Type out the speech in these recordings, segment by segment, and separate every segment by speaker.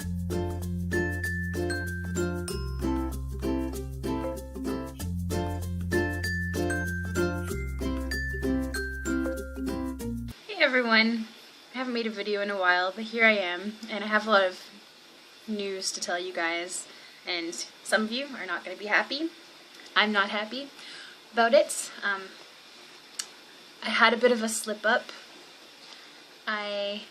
Speaker 1: Hey everyone, I haven't made a video in a while, but here I am, and I have a lot of news to tell you guys, and some of you are not going to be happy. I'm not happy about it. I had a bit of a slip up. I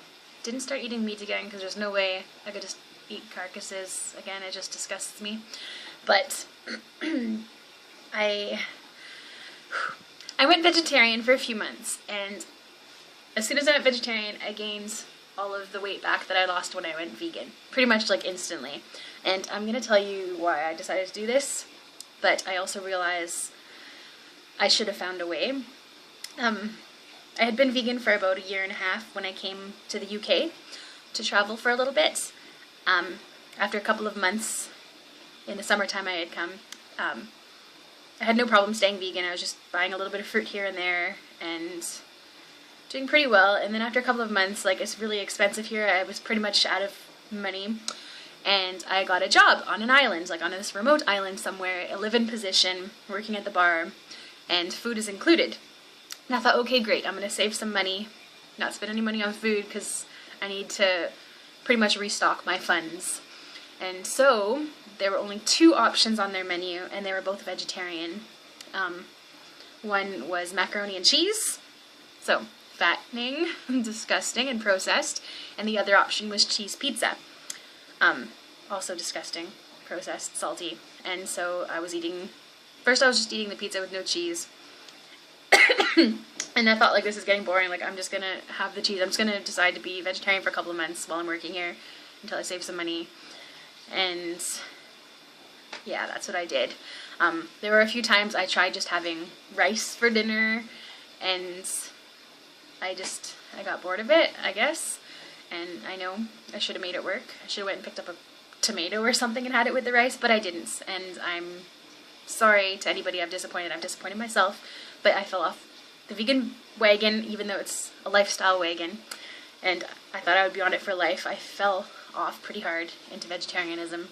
Speaker 1: didn't start eating meat again because there's no way I could just eat carcasses again. It just disgusts me. But I went vegetarian for a few months, and as soon as I went vegetarian, I gained all of the weight back that I lost when I went vegan. Pretty much like instantly. And I'm going to tell you why I decided to do this, but I also realize I should have found a way. I had been vegan for about 1.5 years when I came to the UK to travel for a little bit. After a couple of months in the summertime I had come, I had no problem staying vegan. I was just buying a little bit of fruit here and there and doing pretty well. And then after a couple of months, like, it's really expensive here, I was pretty much out of money, and I got a job on an island, like on this remote island somewhere, a live-in position, working at the bar, and food is included. And I thought, okay, great, I'm going to save some money, not spend any money on food, because I need to pretty much restock my funds. And so there were only 2 options on their menu, and they were both vegetarian. One was macaroni and cheese, so fattening, disgusting, and processed, and the other option was cheese pizza. Also disgusting, processed, salty. And so I was just eating the pizza with no cheese. And I thought, like, this is getting boring, like, I'm just gonna have the cheese. I'm just gonna decide to be vegetarian for a couple of months while I'm working here until I save some money. And yeah, that's what I did. There were a few times I tried just having rice for dinner, and I got bored of it, I guess, and I know I should have made it work. I should have went and picked up a tomato or something and had it with the rice, but I didn't, and I'm sorry to anybody I've disappointed. I've disappointed myself, but I fell off the vegan wagon, even though it's a lifestyle wagon, and I thought I would be on it for life. I fell off pretty hard into vegetarianism,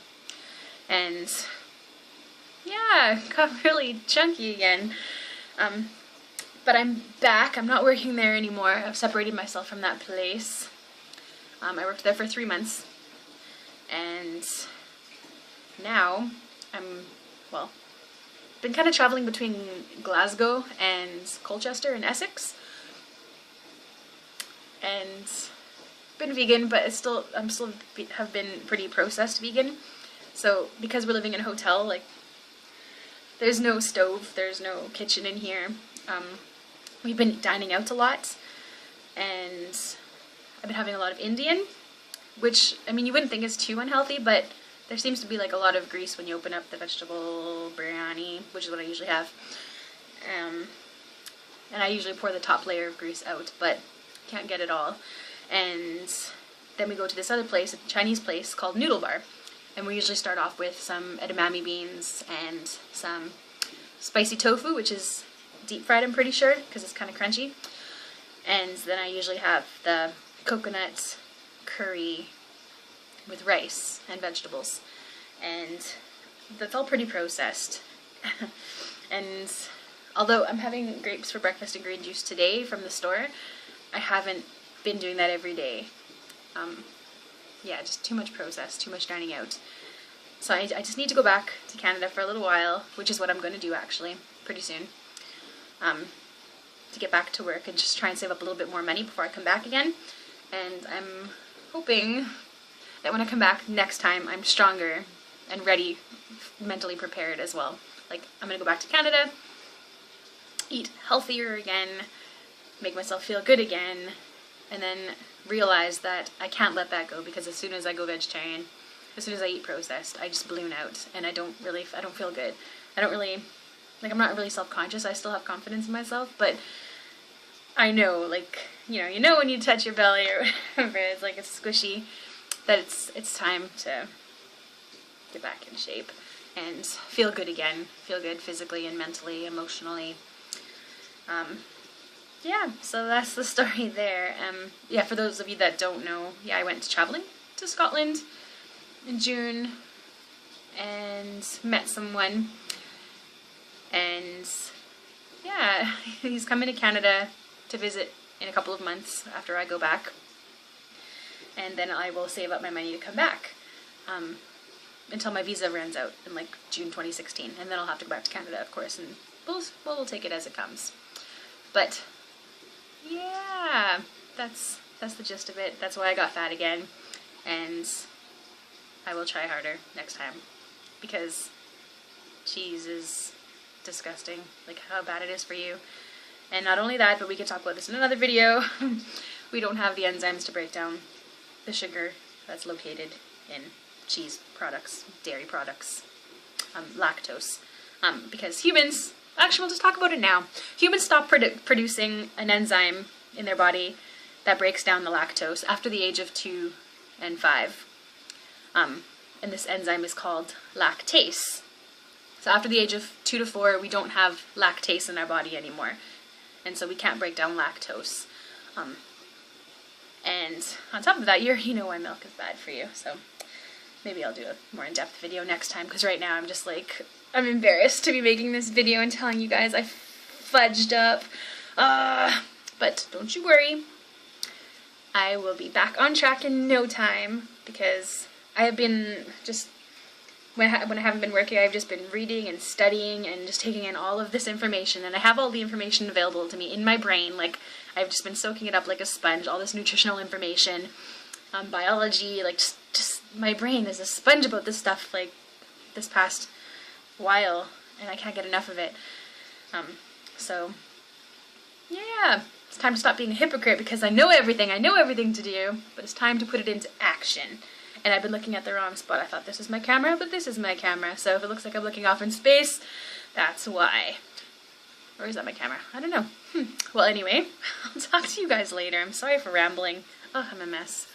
Speaker 1: and yeah, got really chunky again. But I'm back. I'm not working there anymore. I've separated myself from that place. I worked there for 3 months, and now been kind of traveling between Glasgow and Colchester in Essex, and been vegan, but I'm still have been pretty processed vegan. So because we're living in a hotel, like, there's no stove, there's no kitchen in here. We've been dining out a lot, and I've been having a lot of Indian, which, I mean, you wouldn't think is too unhealthy, but there seems to be, like, a lot of grease when you open up the vegetable biryani, which is what I usually have. And I usually pour the top layer of grease out, but can't get it all. And then we go to this other place, a Chinese place called Noodle Bar, and we usually start off with some edamame beans and some spicy tofu, which is deep fried, I'm pretty sure, because it's kind of crunchy. And then I usually have the coconut curry with rice and vegetables, and that's all pretty processed. And although I'm having grapes for breakfast and green juice today from the store, I haven't been doing that every day. Yeah, just too much processed, too much dining out. So I just need to go back to Canada for a little while, which is what I'm going to do actually, pretty soon. To get back to work and just try and save up a little bit more money before I come back again. And I'm hoping that when I come back next time, I'm stronger and ready, mentally prepared as well. Like, I'm going to go back to Canada, eat healthier again, make myself feel good again, and then realize that I can't let that go, because as soon as I go vegetarian, as soon as I eat processed, I just balloon out, and I don't feel good. I'm not really self-conscious. I still have confidence in myself, but I know, like, you know when you touch your belly or whatever, it's like it's squishy, that it's time to get back in shape and feel good again. Feel good physically and mentally, emotionally. Yeah, so that's the story there. Yeah, for those of you that don't know, yeah, I went traveling to Scotland in June and met someone, and yeah, he's coming to Canada to visit in a couple of months after I go back, and then I will save up my money to come back until my visa runs out in like June 2016, and then I'll have to go back to Canada, of course, and we'll take it as it comes. But yeah, that's the gist of it. That's why I got fat again, and I will try harder next time, because cheese is disgusting, like how bad it is for you. And not only that, but we could talk about this in another video. We don't have the enzymes to break down the sugar that's located in cheese products, dairy products, lactose, because humans, actually we'll just talk about it now. Humans stop producing an enzyme in their body that breaks down the lactose after the age of 2 and 5. And this enzyme is called lactase. So after the age of 2 to 4, we don't have lactase in our body anymore. And so we can't break down lactose. And on top of that, you know why milk is bad for you. So maybe I'll do a more in-depth video next time, because right now I'm just like, I'm embarrassed to be making this video and telling you guys I fudged up. But don't you worry. I will be back on track in no time, because I have been just, when I haven't been working, I've just been reading and studying and just taking in all of this information, and I have all the information available to me in my brain. Like, I've just been soaking it up like a sponge, all this nutritional information, biology, like just my brain is a sponge about this stuff, like this past while, and I can't get enough of it. So yeah, it's time to stop being a hypocrite, because I know everything to do, but it's time to put it into action. And I've been looking at the wrong spot. I thought this is my camera, but this is my camera. So if it looks like I'm looking off in space, that's why. Or is that my camera? I don't know. Well, anyway, I'll talk to you guys later. I'm sorry for rambling. Oh, I'm a mess.